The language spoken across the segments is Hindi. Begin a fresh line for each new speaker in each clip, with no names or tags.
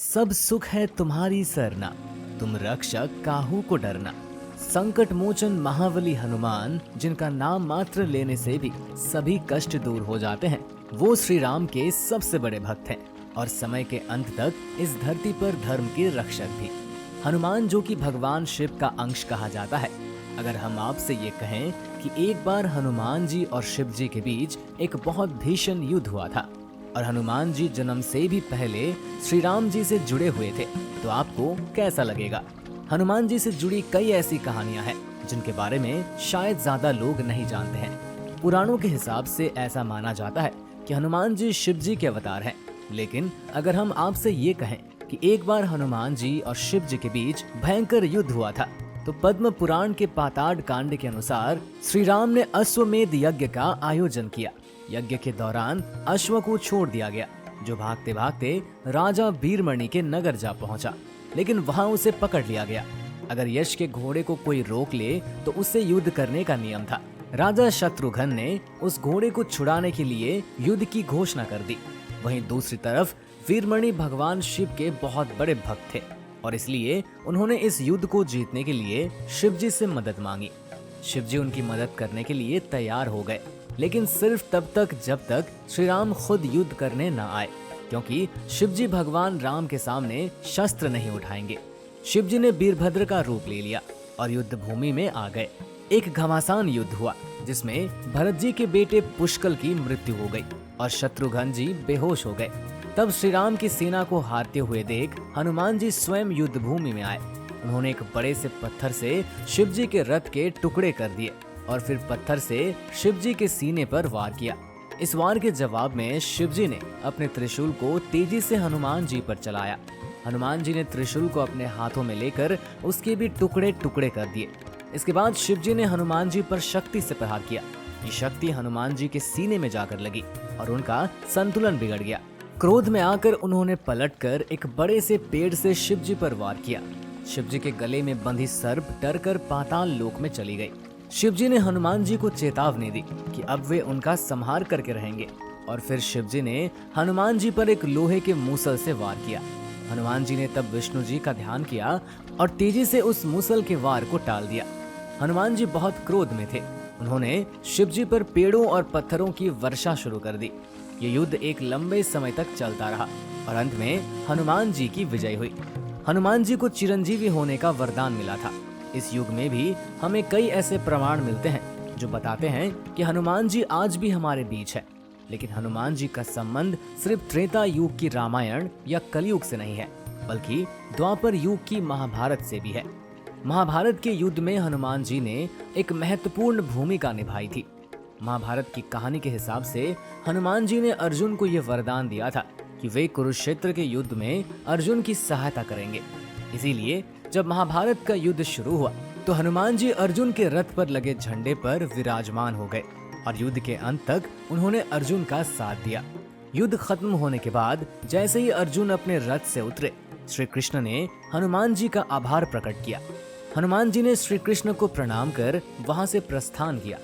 सब सुख है तुम्हारी सरना, तुम रक्षक काहू को डरना। संकट मोचन महाबली हनुमान, जिनका नाम मात्र लेने से भी सभी कष्ट दूर हो जाते हैं, वो श्री राम के सबसे बड़े भक्त हैं और समय के अंत तक इस धरती पर धर्म के रक्षक भी। हनुमान, जो कि भगवान शिव का अंश कहा जाता है। अगर हम आपसे ये कहें कि एक बार हनुमान जी और शिव जी के बीच एक बहुत भीषण युद्ध हुआ था और हनुमान जी जन्म से भी पहले श्री राम जी से जुड़े हुए थे, तो आपको कैसा लगेगा? हनुमान जी से जुड़ी कई ऐसी कहानियां हैं जिनके बारे में शायद ज्यादा लोग नहीं जानते हैं। पुराणों के हिसाब से ऐसा माना जाता है कि हनुमान जी शिव जी के अवतार हैं। लेकिन अगर हम आपसे ये कहें कि एक बार हनुमान जी और शिव जी के बीच भयंकर युद्ध हुआ था, तो पद्म पुराण के पाताड़ कांड के अनुसार श्री राम ने अश्वमेध यज्ञ का आयोजन किया। यज्ञ के दौरान अश्व को छोड़ दिया गया, जो भागते भागते राजा वीरमणि के नगर जा पहुंचा, लेकिन वहां उसे पकड़ लिया गया। अगर यश के घोड़े को कोई रोक ले तो उससे युद्ध करने का नियम था। राजा शत्रुघ्न ने उस घोड़े को छुड़ाने के लिए युद्ध की घोषणा कर दी। वहीं दूसरी तरफ वीरमणि भगवान शिव के बहुत बड़े भक्त थे और इसलिए उन्होंने इस युद्ध को जीतने के लिए शिव जी से मदद मांगी। शिव जी उनकी मदद करने के लिए तैयार हो गए, लेकिन सिर्फ तब तक जब तक श्री राम खुद युद्ध करने न आए, क्योंकि शिव जी भगवान राम के सामने शस्त्र नहीं उठाएंगे। शिव जी ने वीरभद्र का रूप ले लिया और युद्ध भूमि में आ गए। एक घमासान युद्ध हुआ जिसमें भरत जी के बेटे पुष्कल की मृत्यु हो गई और शत्रुघ्न जी बेहोश हो गए। तब श्री राम की सेना को हारते हुए देख हनुमान जी स्वयं युद्ध भूमि में आए। उन्होंने एक बड़े से पत्थर से शिव जी के रथ के टुकड़े कर दिए और फिर पत्थर से शिव जी के सीने पर वार किया। इस वार के जवाब में शिव जी ने अपने त्रिशूल को तेजी से हनुमान जी पर चलाया। हनुमान जी ने त्रिशूल को अपने हाथों में लेकर उसके भी टुकड़े टुकड़े कर दिए। इसके बाद शिव जी ने हनुमान जी पर शक्ति से प्रहार किया। ये शक्ति हनुमान जी के सीने में जाकर लगी और उनका संतुलन बिगड़ गया। क्रोध में आकर उन्होंने पलटकर एक बड़े से पेड़ से शिव जी पर वार किया। शिव जी के गले में बंधी सर्प डरकर पाताल लोक में चली गई। शिव जी ने हनुमान जी को चेतावनी दी कि अब वे उनका संहार करके रहेंगे और फिर शिव जी ने हनुमान जी पर एक लोहे के मूसल से वार किया। हनुमान जी ने तब विष्णु जी का ध्यान किया और तेजी से उस मूसल के वार को टाल दिया। हनुमान जी बहुत क्रोध में थे। उन्होंने शिव जी पर पेड़ों और पत्थरों की वर्षा शुरू कर दी। ये युद्ध एक लंबे समय तक चलता रहा और अंत में हनुमान जी की विजय हुई। हनुमान जी को चिरंजीवी होने का वरदान मिला था। इस युग में भी हमें कई ऐसे प्रमाण मिलते हैं जो बताते हैं कि हनुमान जी आज भी हमारे बीच है। लेकिन हनुमान जी का संबंध सिर्फ त्रेता युग की रामायण या कलयुग से नहीं है, बल्कि द्वापर युग की महाभारत से भी है। महाभारत के युद्ध में हनुमान जी ने एक महत्वपूर्ण भूमिका निभाई थी। महाभारत की कहानी के हिसाब से हनुमान जी ने अर्जुन को यह वरदान दिया था कि वे कुरुक्षेत्र के युद्ध में अर्जुन की सहायता करेंगे। इसीलिए जब महाभारत का युद्ध शुरू हुआ तो हनुमान जी अर्जुन के रथ पर लगे झंडे पर विराजमान हो गए और युद्ध के अंत तक उन्होंने अर्जुन का साथ दिया। युद्ध खत्म होने के बाद जैसे ही अर्जुन अपने रथ से उतरे, श्री कृष्ण ने हनुमान जी का आभार प्रकट किया। हनुमान जी ने श्री कृष्ण को प्रणाम कर वहां से प्रस्थान किया।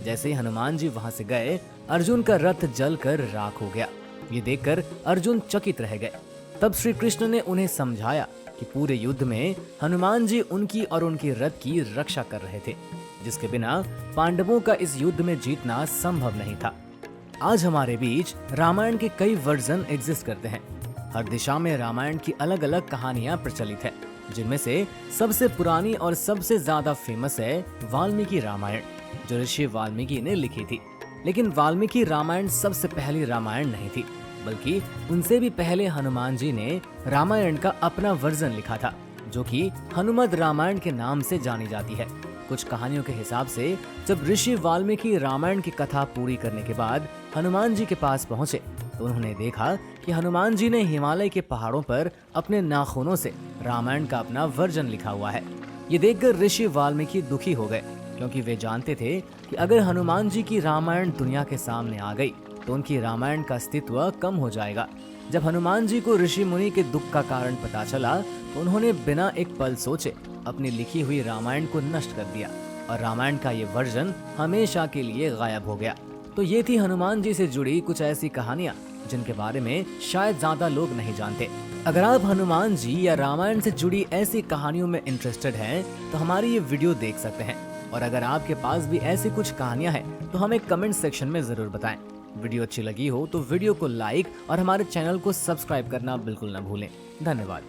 जैसे ही हनुमान जी वहां से गए, अर्जुन का रथ जलकर राख हो गया। ये देखकर अर्जुन चकित रह गए। तब श्री कृष्ण ने उन्हें समझाया कि पूरे युद्ध में हनुमान जी उनकी और उनके रथ की रक्षा कर रहे थे, जिसके बिना पांडवों का इस युद्ध में जीतना संभव नहीं था। आज हमारे बीच रामायण के कई वर्जन एग्जिस्ट करते हैं। हर दिशा में रामायण की अलग अलग कहानियां प्रचलित है, जिनमें से सबसे पुरानी और सबसे ज्यादा फेमस है वाल्मीकि रामायण, जो ऋषि वाल्मीकि ने लिखी थी। लेकिन वाल्मीकि रामायण सबसे पहली रामायण नहीं थी, बल्कि उनसे भी पहले हनुमान जी ने रामायण का अपना वर्जन लिखा था, जो कि हनुमद रामायण के नाम से जानी जाती है। कुछ कहानियों के हिसाब से जब ऋषि वाल्मीकि रामायण की कथा पूरी करने के बाद हनुमान जी के पास पहुंचे, तो उन्होंने देखा कि हनुमान जी ने हिमालय के पहाड़ों पर अपने नाखूनों से रामायण का अपना वर्जन लिखा हुआ है। ये देखकर ऋषि वाल्मीकि दुखी हो गए, क्योंकि वे जानते थे कि अगर हनुमान जी की रामायण दुनिया के सामने आ गई तो उनकी रामायण का अस्तित्व कम हो जाएगा। जब हनुमान जी को ऋषि मुनि के दुख का कारण पता चला तो उन्होंने बिना एक पल सोचे अपनी लिखी हुई रामायण को नष्ट कर दिया और रामायण का ये वर्जन हमेशा के लिए गायब हो गया। तो ये थी हनुमान जी से जुड़ी कुछ ऐसी कहानियां जिनके बारे में शायद ज्यादा लोग नहीं जानते। अगर आप हनुमान जी या रामायण से जुड़ी ऐसी कहानियों में इंटरेस्टेड हैं, तो हमारी ये वीडियो देख सकते हैं। और अगर आपके पास भी ऐसी कुछ कहानियां हैं तो हमें कमेंट सेक्शन में जरूर बताएं। वीडियो अच्छी लगी हो तो वीडियो को लाइक और हमारे चैनल को सब्सक्राइब करना बिल्कुल न भूलें। धन्यवाद।